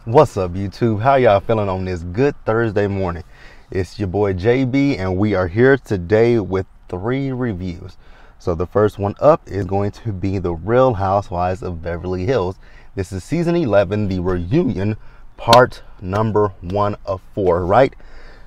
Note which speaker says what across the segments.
Speaker 1: What's up, YouTube? How y'all feeling on this good Thursday morning? It's your boy JB, and we are here today with 3 reviews. So the first one up is going to be The Real Housewives of Beverly Hills. This is season 11, the reunion, part number 1 of 4, right?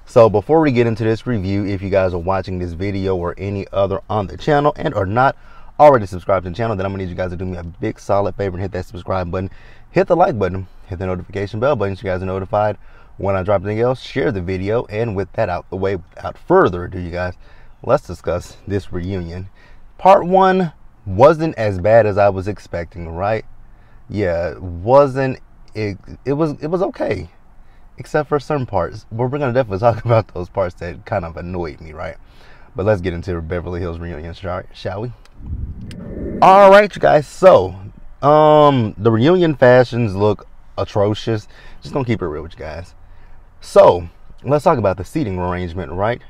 Speaker 1: So before we get into this review, if you guys are watching this video or any other on the channel and are not already subscribed to the channel, then I'm gonna need you guys to do me a big solid favor and hit that subscribe button, hit the like button, hit the notification bell button so you guys are notified when I drop anything else. Share the video, and with that out the way, without further ado, you guys, let's discuss this reunion. Part 1 wasn't as bad as I was expecting, right? Yeah, it wasn't. It was okay, except for certain parts. But we're gonna definitely talk about those parts that kind of annoyed me, right? But let's get into Beverly Hills reunion, shall we? All right, you guys. So, the reunion fashions look atrocious. Just gonna keep it real with you guys. So, let's talk about the seating arrangement, right?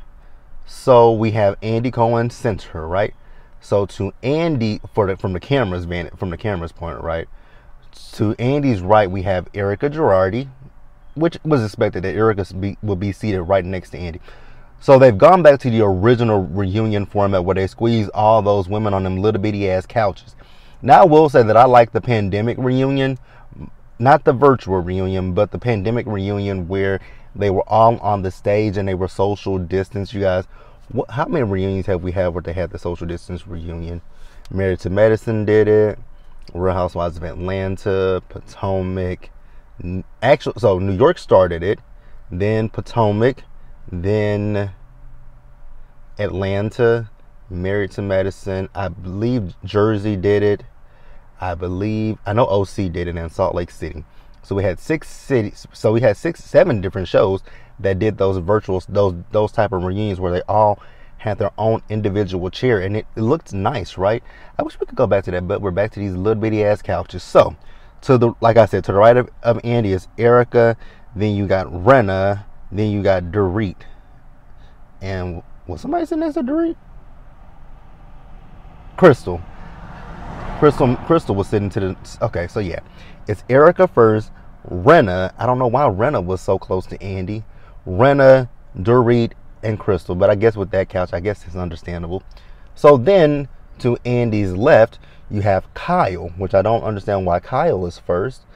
Speaker 1: So we have Andy Cohen center, right? So to Andy, from the camera's point, right? To Andy's right, we have Erica Girardi, which was expected that Erica would be seated right next to Andy. So they've gone back to the original reunion format where they squeeze all those women on them little bitty ass couches. Now I will say that I like the pandemic reunion, not the virtual reunion, but the pandemic reunion where they were all on the stage and they were social distance. You guys, how many reunions have we had where they had the social distance reunion? Married to Medicine did it. Real Housewives of Atlanta, Potomac. Actually, so New York started it, then Potomac, then Atlanta, Married to Medicine. I believe Jersey did it. I know OC did it in Salt Lake City. So we had 6 cities. So we had 7 different shows that did those virtual, those type of reunions where they all had their own individual chair, and it looked nice, right? I wish we could go back to that, but we're back to these little bitty ass couches. So like I said, to the right of Andy is Erica. Then you got Rena. Then you got Dorit. And was somebody sitting next to Dorit? Crystal was sitting to the, okay, so yeah, it's Erica first, Rena. I don't know why Rena was so close to Andy. Rena, Dorit, and Crystal, but I guess with that couch, I guess it's understandable. So then to Andy's left, you have Kyle, which I don't understand why Kyle is first.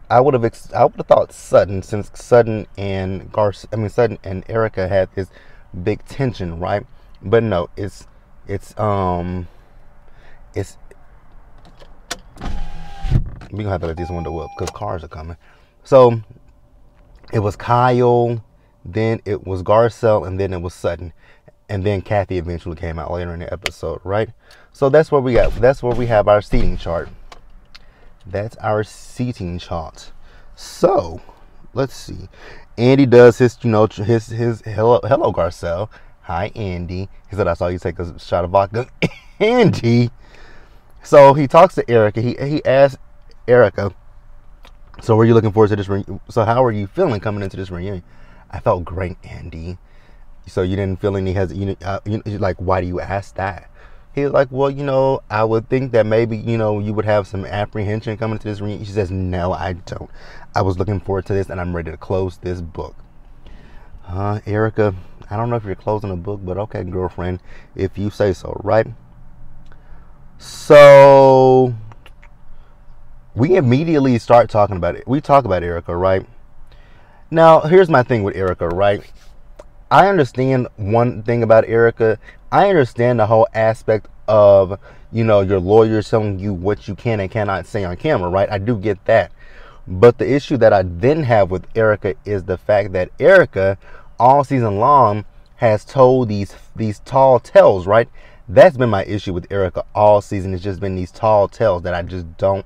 Speaker 1: I would have thought Sutton, since Sutton and Erica had this big tension, right? But no, it's we're gonna have to let this window up because cars are coming. So it was Kyle, then it was Garcelle, and then it was Sutton, and then Kathy eventually came out later in the episode, right? So that's what we got. That's where we have our seating chart. That's our seating chart. So let's see. Andy does his hello Garcelle. Hi Andy. He said I saw you take a shot of vodka. Andy. So he talks to Erica. He asks Erica, so were you looking forward to this reunion? So how are you feeling coming into this reunion? I felt great, Andy. So you didn't feel any like, why do you ask that? He was like, well, I would think that maybe, you would have some apprehension coming to this reunion. She says, no, I don't. I was looking forward to this, and I'm ready to close this book. Erica, I don't know if you're closing a book, but okay, girlfriend, if you say so, right? So we immediately start talking about it. We talk about Erica, right? Now, here's my thing with Erica, right? I understand one thing about Erica. I understand the whole aspect of, your lawyers telling you what you can and cannot say on camera, right? I do get that. But the issue that I then have with Erica is the fact that Erica, all season long, has told these tall tales, right? That's been my issue with Erica all season. It's just been these tall tales that I just don't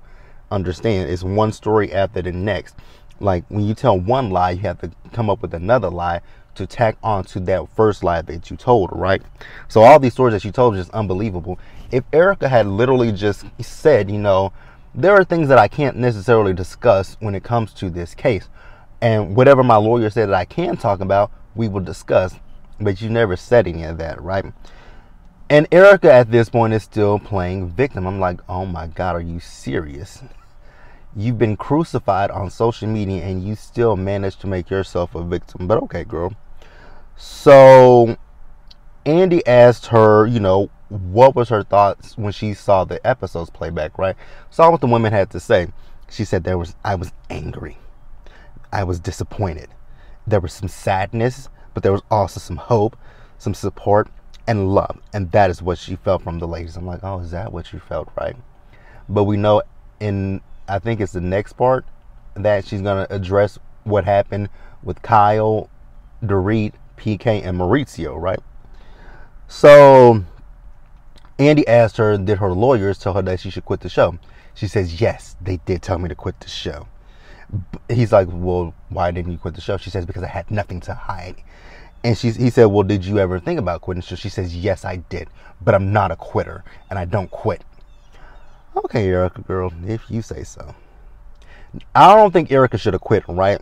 Speaker 1: understand. It's one story after the next. Like, when you tell one lie, you have to come up with another lie to tack on to that first lie that you told, right? So all these stories that you told are just unbelievable. If Erica had literally just said, there are things that I can't necessarily discuss when it comes to this case, and whatever my lawyer said that I can talk about, we will discuss, but you never said any of that, right? And Erica at this point is still playing victim. I'm like, oh my God, are you serious? You've been crucified on social media and you still managed to make yourself a victim. But okay, girl. So Andy asked her, what was her thoughts when she saw the episodes playback, right? Saw what the women had to say. She said I was angry. I was disappointed. There was some sadness, but there was also some hope, some support, and love. And that is what she felt from the ladies. I'm like, oh, is that what you felt, right? But we know I think it's the next part that she's going to address what happened with Kyle, Dorit, PK, and Maurizio, right? So Andy asked her, did her lawyers tell her that she should quit the show? She says, yes, they did tell me to quit the show. He's like, well, why didn't you quit the show? She says, because I had nothing to hide. And he said, well, did you ever think about quitting the show? She says, yes, I did, but I'm not a quitter, and I don't quit. Okay, Erica, girl, if you say so. I don't think Erica should have quit, right?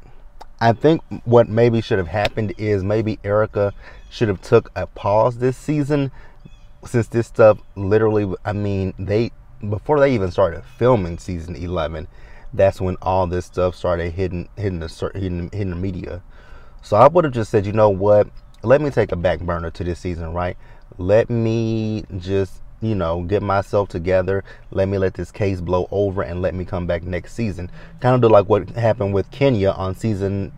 Speaker 1: I think what maybe should have happened is maybe Erica should have took a pause this season, since this stuff literally, before they even started filming season 11, that's when all this stuff started hitting the media. So I would have just said, you know what? Let me take a back burner to this season, right? Let me just, get myself together. Let me let this case blow over and let me come back next season. Kind of do like what happened with Kenya on season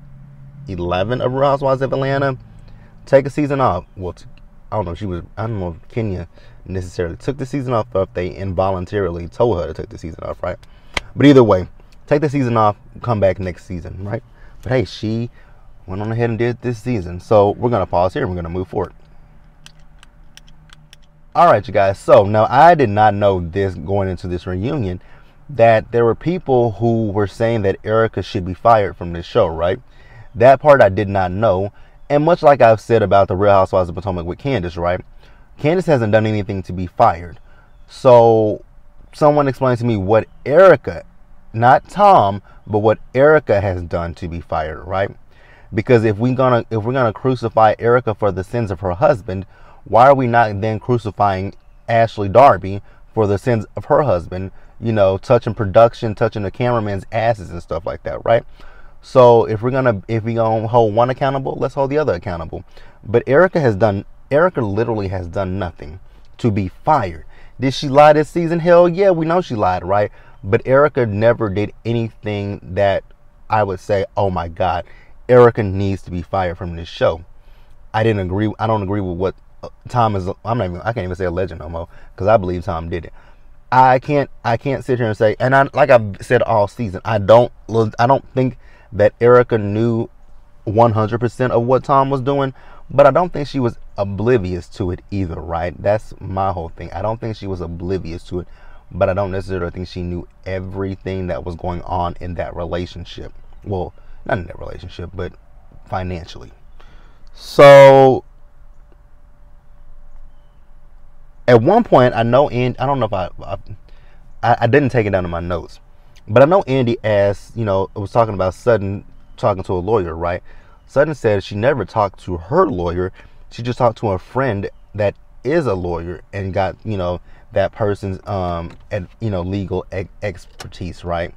Speaker 1: 11 of Real Housewives of Atlanta. Take a season off. Well, I don't know if Kenya necessarily took the season off or if they involuntarily told her to take the season off, right? But either way, take the season off, come back next season, right? But hey, she went on ahead and did this season. So we're going to pause here and we're going to move forward. All right, you guys. So now I did not know this going into this reunion, that there were people who were saying that Erica should be fired from this show, right? That part I did not know. And much like I've said about the Real Housewives of Potomac with Candace, right? Candace hasn't done anything to be fired. So someone explained to me what Erica, not Tom, but what Erica has done to be fired, right? Because if we're gonna crucify Erica for the sins of her husband, why are we not then crucifying Ashley Darby for the sins of her husband? Touching production, touching the cameraman's asses and stuff like that, right? So if we gonna hold one accountable, let's hold the other accountable. But Erica literally has done nothing to be fired. Did she lie this season? Hell yeah, we know she lied, right? But Erica never did anything that I would say, oh my God, Erica needs to be fired from this show. I don't agree with what Tom is. I can't even say alleged no more, because I believe Tom did it. I can't sit here and say, and like I've said all season, I don't think that Erica knew 100% of what Tom was doing, but I don't think she was oblivious to it either, right? That's my whole thing. I don't think she was oblivious to it, but I don't necessarily think she knew everything that was going on in that relationship. Well, not in that relationship, but financially. So at one point, I know, and I don't know if I didn't take it down in my notes, but I know Andy asked, it was talking about Sutton talking to a lawyer, right? Sutton said she never talked to her lawyer. She just talked to a friend that is a lawyer and got, that person's, legal expertise, right?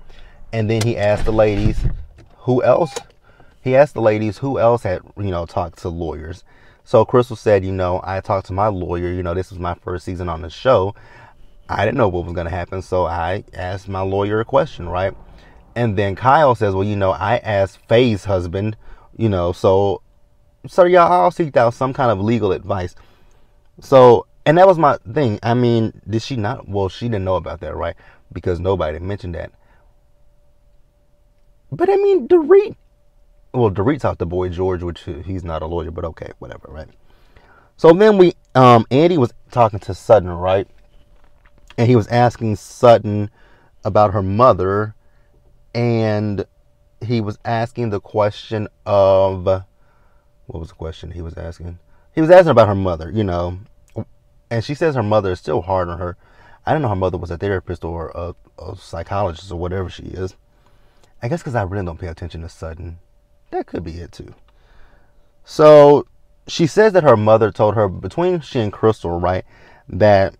Speaker 1: And then he asked the ladies who else had, talked to lawyers. So Crystal said, I talked to my lawyer, this was my first season on the show. I didn't know what was going to happen, so I asked my lawyer a question, right? And then Kyle says, well, I asked Faye's husband, so y'all all seeked out some kind of legal advice. So, and that was my thing. Did she not? Well, she didn't know about that, right? Because nobody mentioned that. But Dorit talked to Boy George, which he's not a lawyer, but okay, whatever, right? So then Andy was talking to Sutton, right? And he was asking Sutton about her mother, and he was asking the question of, what was the question he was asking? He was asking about her mother, and she says her mother is still hard on her. I didn't know her mother was a therapist or a psychologist or whatever she is. I guess because I really don't pay attention to Sutton. That could be it too. So she says that her mother told her, between she and Crystal, right, that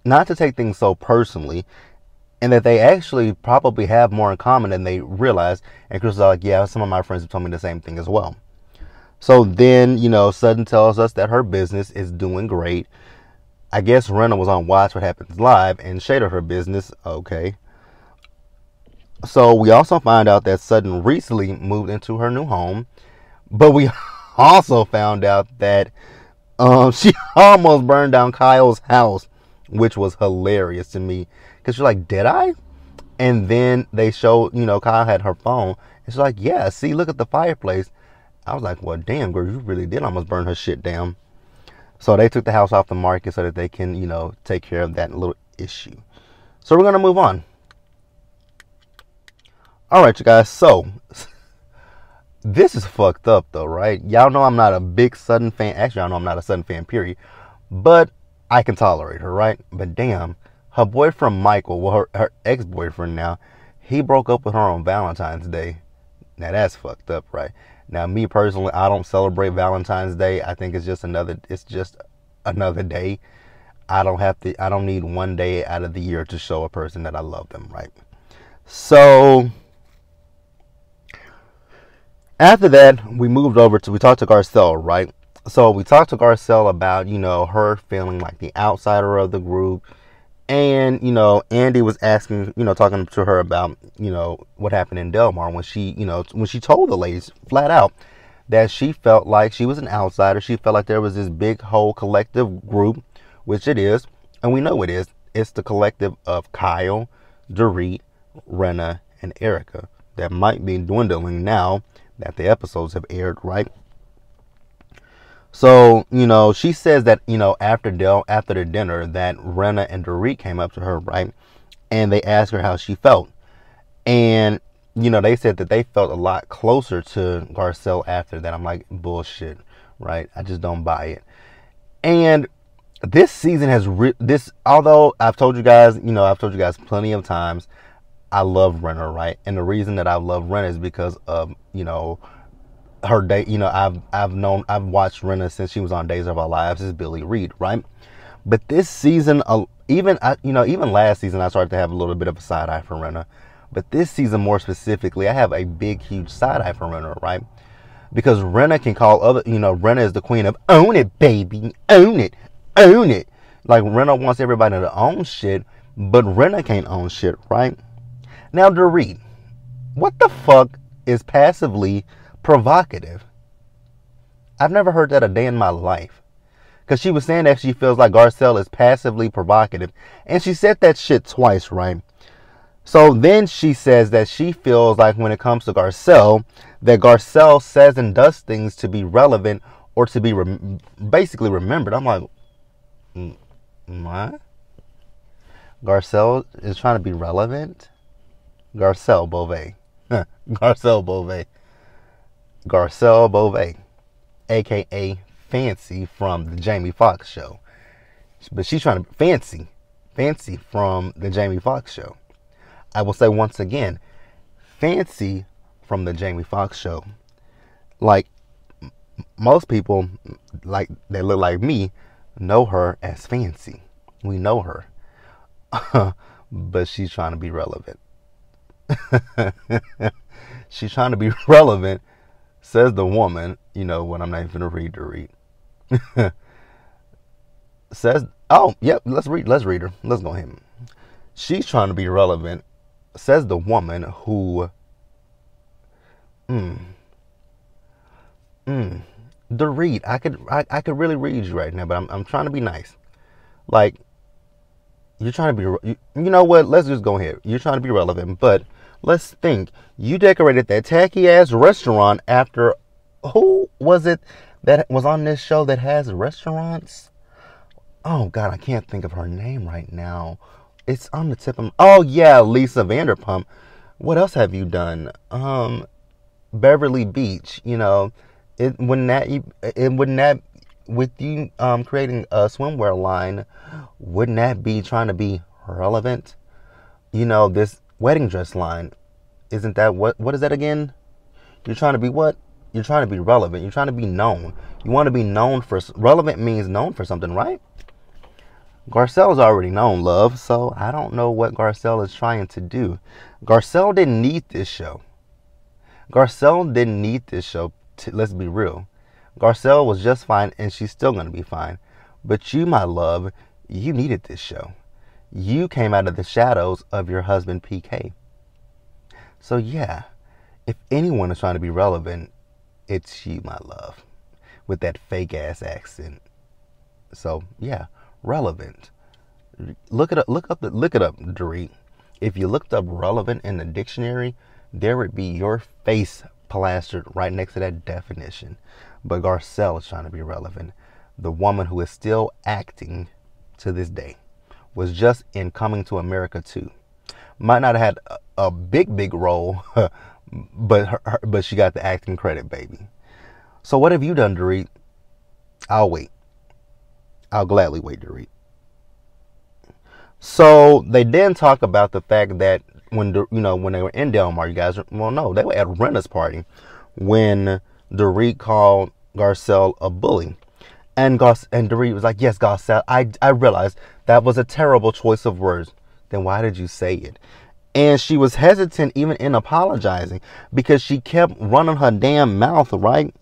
Speaker 1: not to take things so personally, and that they actually probably have more in common than they realize. And Chris is like, yeah, some of my friends have told me the same thing as well. So then, Sutton tells us that her business is doing great. I guess Rena was on Watch What Happens Live and shaded her business. Okay. So we also find out that Sutton recently moved into her new home. But we also found out that she almost burned down Kyle's house, which was hilarious to me. Because she's like, did I? And then they showed, Kyle had her phone. And she's like, yeah, see, look at the fireplace. I was like, well, damn, girl, you really did almost burn her shit down. So they took the house off the market so that they can, take care of that little issue. So we're going to move on. All right, you guys. So this is fucked up, though, right? Y'all know I'm not a big Sutton fan. Actually, I know I'm not a Sutton fan, period. But I can tolerate her, right? But damn, her boyfriend, Michael, well, her ex-boyfriend now, he broke up with her on Valentine's Day. Now, that's fucked up, right? Now, me personally, I don't celebrate Valentine's Day. I think it's just another day. I don't need one day out of the year to show a person that I love them, right? So after that, we talked to Garcelle, right? So we talked to Garcelle about, her feeling like the outsider of the group. And, Andy was asking, talking to her about, what happened in Delmar when she told the ladies flat out that she felt like she was an outsider. She felt like there was this big whole collective group, which it is. And we know it is. It's the collective of Kyle, Dorit, Rena, and Erica that might be dwindling now that the episodes have aired, right? So, she says that, after the dinner that Rena and Dorit came up to her, right? And they asked her how she felt. And, they said that they felt a lot closer to Garcelle after that. I'm like, bullshit, right? I just don't buy it. And this season has, although I've told you guys plenty of times, I love Rena, right? And the reason that I love Rena is because of, her day, I've watched Rena since she was on Days of Our Lives as Billy Reed, right? But this season, even last season, I started to have a little bit of a side eye for Rena. But this season, more specifically, I have a big, huge side eye for Rena, right? Because Rena can call Rena is the queen of own it, baby, own it, own it. Like Rena wants everybody to own shit, but Rena can't own shit, right? Now, Dorit, what the fuck is passively provocative? I've never heard that a day in my life. Because she was saying that she feels like Garcelle is passively provocative. And she said that shit twice, right? So then she says that she feels like when it comes to Garcelle, that Garcelle says and does things to be relevant or to be basically remembered. I'm like, what? Garcelle is trying to be relevant? Garcelle Beauvais. Garcelle Beauvais. Garcelle Beauvais, a.k.a. Fancy from the Jamie Foxx show. But she's trying to Fancy from the Jamie Foxx show. I will say once again, Fancy from the Jamie Foxx show. Like, most people, like, that look like me, know her as Fancy. We know her. But she's trying to be relevant. She's trying to be relevant, says the woman, when I'm not even going to read. Says, oh, yep, let's read her. Let's go ahead. She's trying to be relevant, says the woman who, the read. I could really read you right now, but I'm trying to be nice. Like, you're trying to be, you know what? Let's just go ahead. You're trying to be relevant, but let's think. You decorated that tacky ass restaurant after, who was it that was on this show that has restaurants? Oh God, I can't think of her name right now. It's on the tip of, oh yeah, Lisa Vanderpump. What else have you done? Beverly Beach, it wouldn't that with you creating a swimwear line, wouldn't that be trying to be relevant? This wedding dress line, isn't that what is that again? You're trying to be what? You're trying to be relevant. You're trying to be known. You want to be known for, relevant means known for something, right? Garcelle's already known love, so I don't know what Garcelle is trying to do. Garcelle didn't need this show. Garcelle didn't need this show. Let's be real. Garcelle was just fine, and she's still going to be fine. But you, my love, you needed this show. You came out of the shadows of your husband, PK. So yeah, if anyone is trying to be relevant, it's you, my love, with that fake ass accent. So yeah, relevant. Look it up, Dorit. If you looked up relevant in the dictionary, there would be your face plastered right next to that definition. But Garcelle is trying to be relevant. The woman who is still acting to this day was just in Coming to America 2. Might not have had a big role, but she got the acting credit, baby. So what have you done, Dorit? I'll wait. I'll gladly wait, Dorit. So they then talk about the fact that when they were in Delmar, you guys, well, no, they were at Rena's party when Dorit called Garcelle a bully. And Dorit was like, yes, Garcelle, I realized that was a terrible choice of words. Then why did you say it? And she was hesitant even in apologizing because she kept running her damn mouth, right?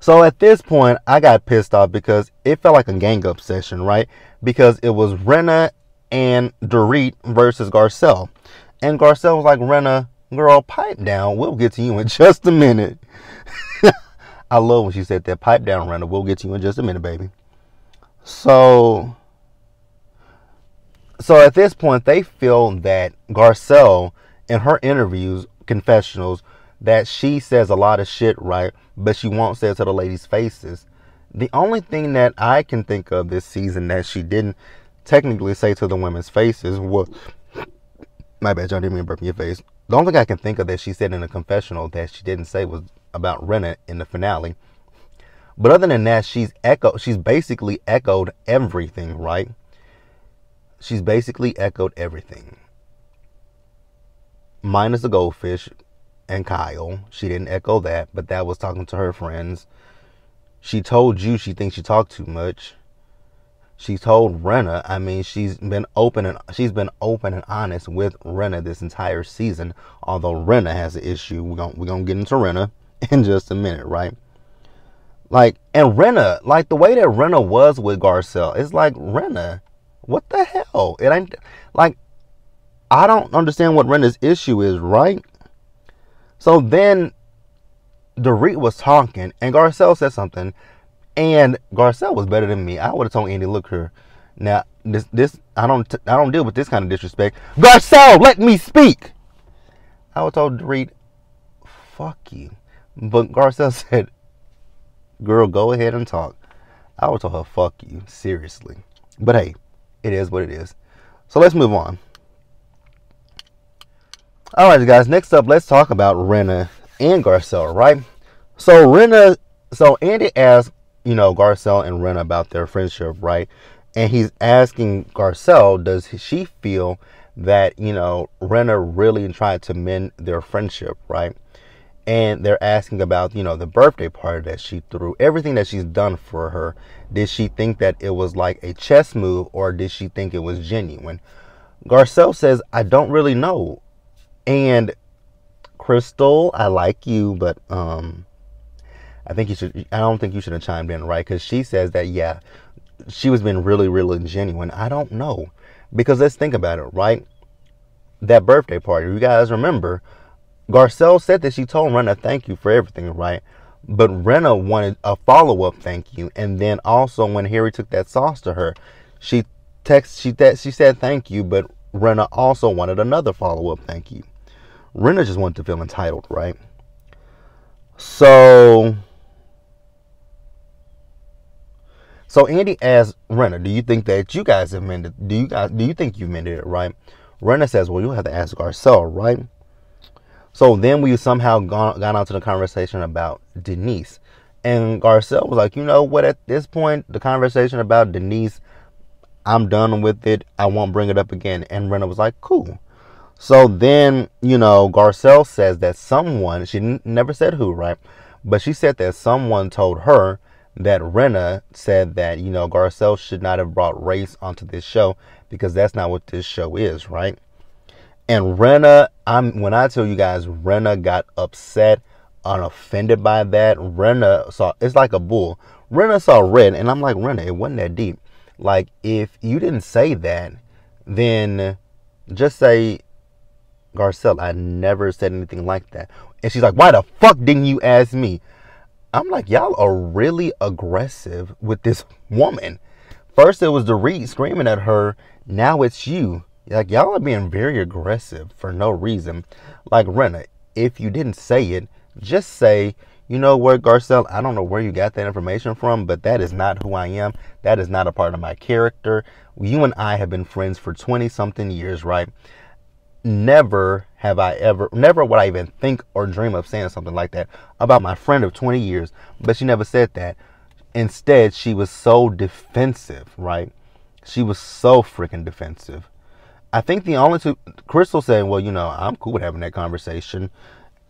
Speaker 1: So at this point, I got pissed off because it felt like a gang up session, right? Because it was Rena and Dorit versus Garcelle. And Garcelle was like, Rena, girl, pipe down. We'll get to you in just a minute. I love when she said that. Pipe down, Rena. We'll get to you in just a minute, baby. So at this point, they feel that Garcelle, in her interviews, confessionals, that she says a lot of shit, right? But she won't say it to the ladies' faces. The only thing that I can think of this season that she didn't technically say to the women's faces was, my bad, John, didn't mean to burp in your face. The only thing I can think of that she said in a confessional that she didn't say was about Rena in the finale. But other than that, she's basically echoed everything, right? She's basically echoed everything. Minus the goldfish and Kyle. She didn't echo that, but that was talking to her friends. She told you she thinks she talked too much. She told Rena, I mean, she's been open and honest with Rena this entire season. Although Rena has an issue. We're gonna get into Rena in just a minute, right? And Rena, the way that Rena was with Garcelle, it's like, Rena, what the hell? It ain't I don't understand what Rena's issue is, right? So then Dorit was talking and Garcelle said something, and Garcelle was better than me. I would have told Andy, look here. Now this I don't deal with this kind of disrespect. Garcelle, let me speak. I would have told Dorit, fuck you. But Garcelle said, girl, go ahead and talk. I would have told her, fuck you, seriously. But hey, it is what it is. So let's move on. Alright, guys, next up, let's talk about Rena and Garcelle, right? So Andy asked, Garcelle and Rena about their friendship, right? And he's asking Garcelle, does she feel that, Rena really tried to mend their friendship, right? And they're asking about, the birthday party that she threw, everything that she's done for her. Did she think that it was like a chess move, or did she think it was genuine? Garcelle says, I don't really know. And Crystal, I like you, but I don't think you should have chimed in, right? Because she says that, yeah, she was being really, really genuine. I don't know. Because let's think about it, right? That birthday party, you guys remember, Garcelle said that she told Rena thank you for everything, right? But Rena wanted a follow-up thank you. And then also when Harry took that sauce to her, she said thank you, but Rena also wanted another follow-up thank you. Rena just wanted to feel entitled, right? So Andy asked Rena, do you think that you guys have mended? Do you think you've mended it, right? Rena says, well, you have to ask Garcelle, right? So then we somehow got onto the conversation about Denise. And Garcelle was like, you know what, at this point, the conversation about Denise, I'm done with it. I won't bring it up again. And Rena was like, cool. So then, Garcelle says that someone, she never said who, right? But she said that someone told her that Rena said that, Garcelle should not have brought race onto this show because that's not what this show is, right? And Rena, when I tell you guys, Rena got upset and offended by that. Rena saw, it's like a bull. Rena saw red, and I'm like, Rena, it wasn't that deep. Like, if you didn't say that, then just say, Garcelle, I never said anything like that. And she's like, why the fuck didn't you ask me? I'm like, y'all are really aggressive with this woman. First it was the Reed screaming at her. Now it's you. Like, y'all are being very aggressive for no reason. Like, Rena, if you didn't say it, just say, you know what, Garcelle, I don't know where you got that information from, but that is not who I am. That is not a part of my character. You and I have been friends for 20-something years, right? Never would I even think or dream of saying something like that about my friend of 20 years. But she never said that. Instead, she was so defensive, right? She was so freaking defensive. I think the only two, Crystal said, well, I'm cool with having that conversation.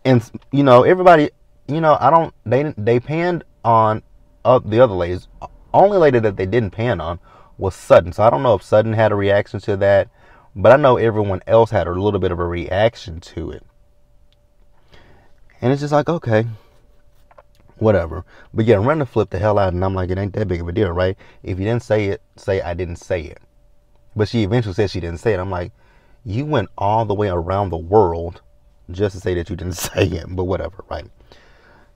Speaker 1: And, everybody, they panned on the other ladies. Only lady that they didn't pan on was Sutton. So I don't know if Sutton had a reaction to that. But I know everyone else had a little bit of a reaction to it. And it's just like, okay, whatever. But yeah, Rena flipped the hell out, and I'm like, it ain't that big of a deal, right? If you didn't say it, say I didn't say it. But she eventually said she didn't say it. I'm like, you went all the way around the world just to say that you didn't say it. But whatever, right?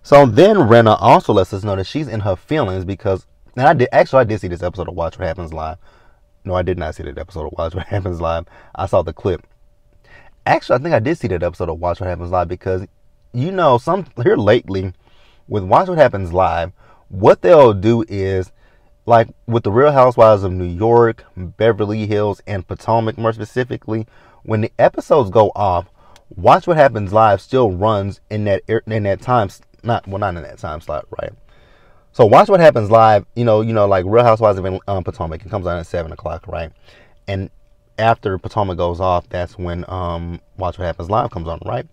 Speaker 1: So then Rena also lets us know that she's in her feelings because, and I did see this episode of Watch What Happens Live. No, I did not see that episode of Watch What Happens Live. I saw the clip. Actually, I think I did see that episode of Watch What Happens Live because, here lately, with Watch What Happens Live, what they'll do is, like with the Real Housewives of New York, Beverly Hills, and Potomac more specifically, when the episodes go off, Watch What Happens Live still runs in that time, not in that time slot, right? So Watch What Happens Live, like Real Housewives of Potomac, it comes on at 7 o'clock, right? And after Potomac goes off, that's when Watch What Happens Live comes on, right?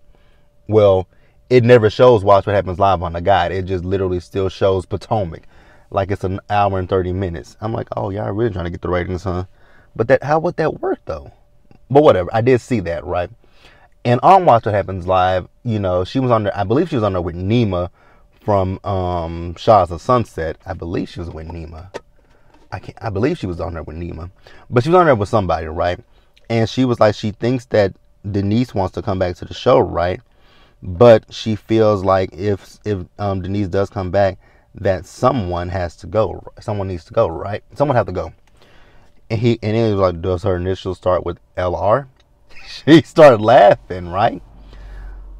Speaker 1: Well, it never shows Watch What Happens Live on the guide. It just literally still shows Potomac. Like it's an hour and 30 minutes. I'm like, oh, y'all really trying to get the ratings, huh? But how would that work, though? But whatever, I did see that, right? And on Watch What Happens Live, she was on there, I believe she was on there with Nema, from Shahs of Sunset. I believe she was with Nema. I believe she was on there with Nema. But she was on there with somebody, right? And she was like, she thinks that Denise wants to come back to the show, right? But she feels like if Denise does come back, that someone has to go. Someone needs to go, right? Someone have to go. And he was like, does her initials start with LR? She started laughing, right?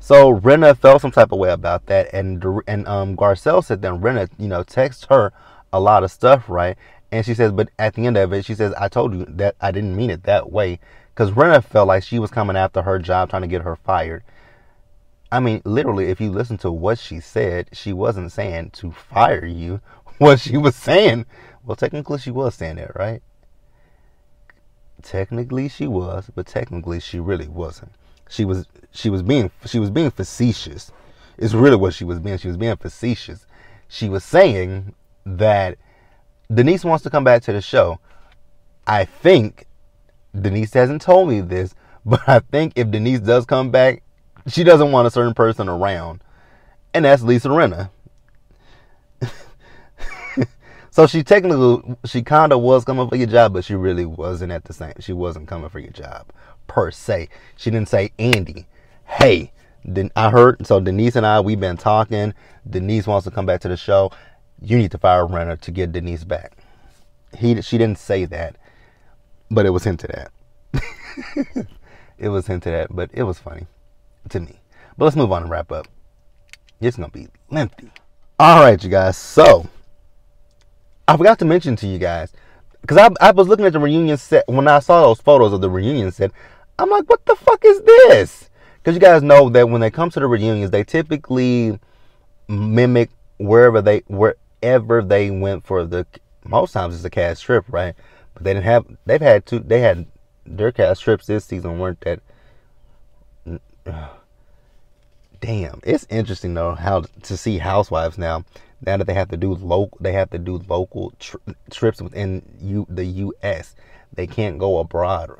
Speaker 1: So Rena felt some type of way about that, and Garcelle said that Rena, texts her a lot of stuff, right? And she says, but at the end of it, she says, I told you that I didn't mean it that way, because Rena felt like she was coming after her job, trying to get her fired. I mean, literally, if you listen to what she said, she wasn't saying to fire you. What she was saying, well, technically she was saying that, right? Technically she was, but technically she really wasn't. She was being facetious. It's really what she was being. She was being facetious. She was saying that Denise wants to come back to the show. I think Denise hasn't told me this, but I think if Denise does come back, she doesn't want a certain person around, and that's Lisa Rinna. So she kind of was coming for your job, but she really wasn't at the same. She wasn't coming for your job per se. She didn't say, Andy, hey, I heard. So Denise and I, we've been talking. Denise wants to come back to the show. You need to fire Renner to get Denise back. She didn't say that, but it was hinted at. It was hinted at, but it was funny to me. But let's move on and wrap up. It's gonna be lengthy. All right, you guys. So I forgot to mention to you guys, because I was looking at the reunion set when I saw those photos of the reunion set. I'm like, what the fuck is this? Because you guys know that when they come to the reunions, they typically mimic wherever they went for the. Most times it's a cast trip, right? But they had their cast trips this season weren't that. Damn, it's interesting though how to see Housewives now. Now that they have to do local trips within the U.S. They can't go abroad.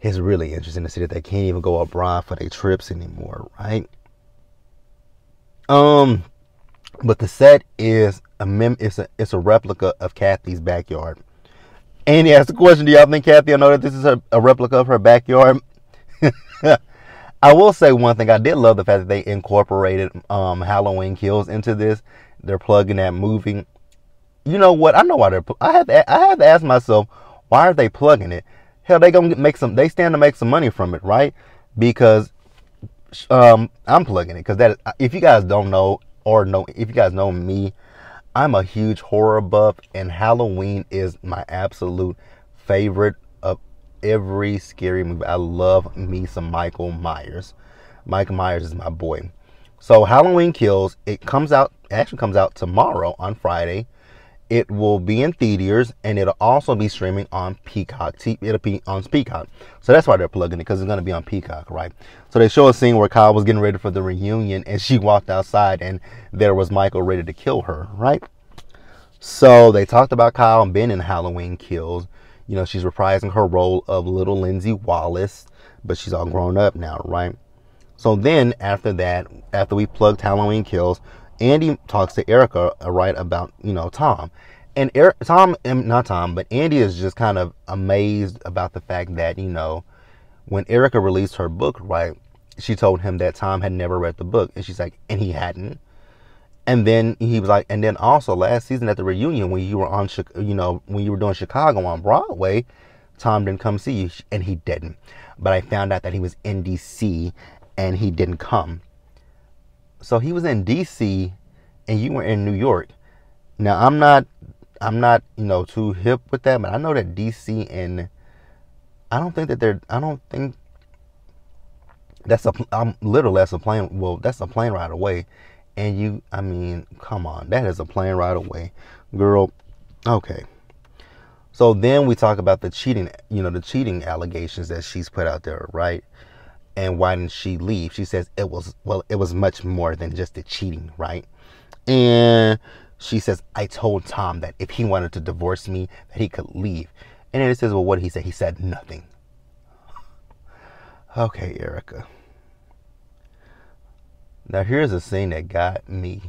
Speaker 1: It's really interesting to see that they can't even go abroad for their trips anymore, right? But the set is it's a replica of Kathy's backyard. And he asked the question, do y'all think Kathy will know that this is a replica of her backyard? I will say one thing. I did love the fact that they incorporated Halloween Kills into this. They're plugging that movie. You know what? I know why I have to ask myself, why are they plugging it? Hell, they gonna they stand to make some money from it, right? Because I'm plugging it because if you guys don't know if you guys know me, I'm a huge horror buff, and Halloween is my absolute favorite of every scary movie. I love me some Michael Myers. Michael Myers is my boy. So Halloween Kills, actually comes out tomorrow on Friday. It will be in theaters, and it'll also be streaming on Peacock. It'll be on Peacock. So that's why they're plugging it, because it's going to be on Peacock, right? So they show a scene where Kyle was getting ready for the reunion, and she walked outside, and there was Michael ready to kill her, right? So they talked about Kyle being in Halloween Kills. You know, she's reprising her role of little Lindsay Wallace, but she's all grown up now, right? So then after that, after we plugged Halloween Kills, Andy talks to Erica, right, about, Tom. And but Andy is just kind of amazed about the fact that, when Erica released her book, right, she told him that Tom had never read the book. And she's like, and he hadn't. And then he was like, and then also last season at the reunion, when you were when you were doing Chicago on Broadway, Tom didn't come see you, and he didn't. But I found out that he was in D.C. and he didn't come. So he was in D.C. and you were in New York. Now I'm not too hip with that, but I know that D.C. and I don't think that's a plane. Well, that's a plane ride away. And come on, that is a plane ride away, girl. Okay. So then we talk about the cheating allegations that she's put out there, right? And why didn't she leave? She says it was much more than just the cheating, right? And she says, I told Tom that if he wanted to divorce me, that he could leave. And then it says, well, what did he say? He said nothing. Okay, Erica. Now, here's a scene that got me.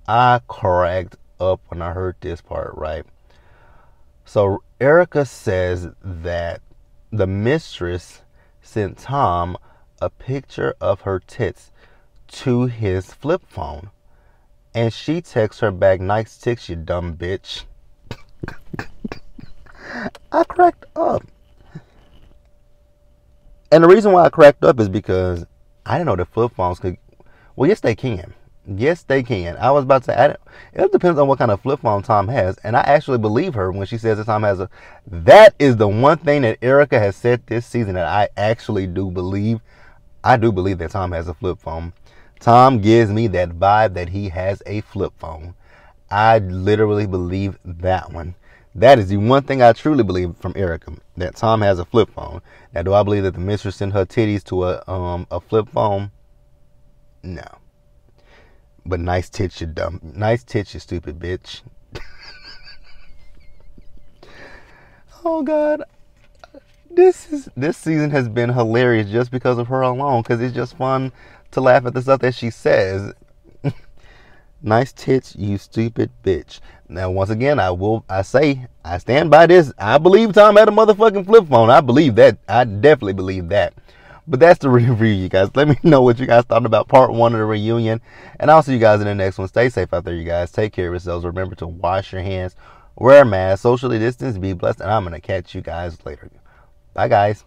Speaker 1: I cracked up when I heard this part, right? So, Erica says that the mistress sent Tom a picture of her tits to his flip phone. And she texts her back, nice tits, you dumb bitch. I cracked up. And the reason why I cracked up is because I didn't know that flip phones could... Well, yes, they can. Yes, they can. I was about to say, it depends on what kind of flip phone Tom has. And I actually believe her when she says that Tom has a... That is the one thing that Erica has said this season that I actually do believe. I do believe that Tom has a flip phone. Tom gives me that vibe that he has a flip phone. I literally believe that one. That is the one thing I truly believe from Erica, that Tom has a flip phone. Now, do I believe that the mistress sent her titties to a flip phone? No. But nice tits, you stupid bitch. Oh God, this season has been hilarious just because of her alone. Because it's just fun to laugh at the stuff that she says. Nice tits, you stupid bitch. Now, once again, I stand by this. I believe Tom had a motherfucking flip phone. I believe that. I definitely believe that. But that's the review, you guys. Let me know what you guys thought about part 1 of the reunion. And I'll see you guys in the next one. Stay safe out there, you guys. Take care of yourselves. Remember to wash your hands, wear a mask, socially distance, be blessed. And I'm going to catch you guys later. Bye, guys.